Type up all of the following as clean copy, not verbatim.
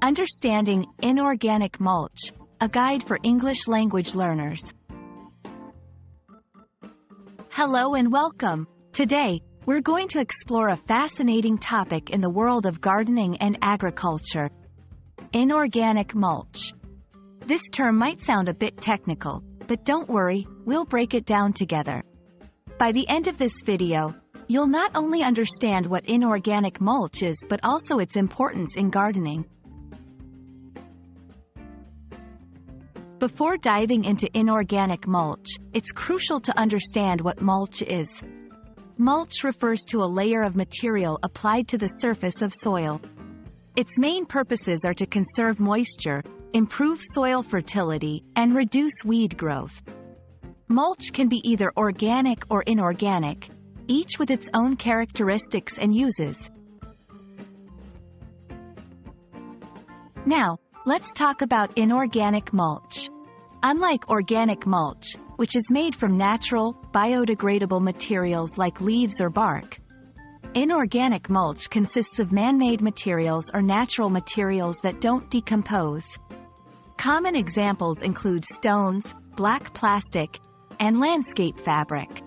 Understanding Inorganic Mulch, a guide for English language learners. Hello and welcome. Today, we're going to explore a fascinating topic in the world of gardening and agriculture: inorganic mulch. This term might sound a bit technical, but don't worry, we'll break it down together. By the end of this video, you'll not only understand what inorganic mulch is but also its importance in gardening. Before diving into inorganic mulch, it's crucial to understand what mulch is. Mulch refers to a layer of material applied to the surface of soil. Its main purposes are to conserve moisture, improve soil fertility, and reduce weed growth. Mulch can be either organic or inorganic, each with its own characteristics and uses. Now, let's talk about inorganic mulch. Unlike organic mulch, which is made from natural, biodegradable materials like leaves or bark, inorganic mulch consists of man-made materials or natural materials that don't decompose. Common examples include stones, black plastic, and landscape fabric.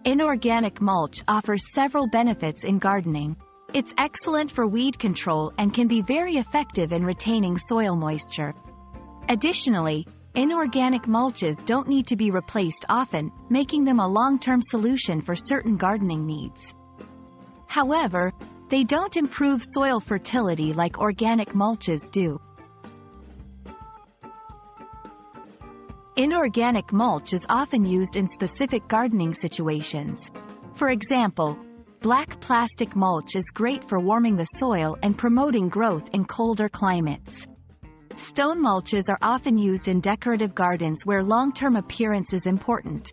Inorganic mulch offers several benefits in gardening. It's excellent for weed control and can be very effective in retaining soil moisture. Additionally, inorganic mulches don't need to be replaced often, making them a long-term solution for certain gardening needs. However, they don't improve soil fertility like organic mulches do. Inorganic mulch is often used in specific gardening situations. For example, black plastic mulch is great for warming the soil and promoting growth in colder climates. Stone mulches are often used in decorative gardens where long-term appearance is important.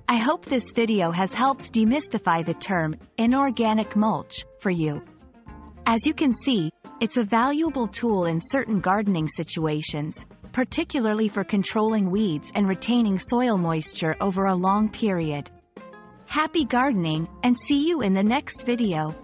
I hope this video has helped demystify the term inorganic mulch for you. As you can see, it's a valuable tool in certain gardening situations, particularly for controlling weeds and retaining soil moisture over a long period. Happy gardening, and see you in the next video.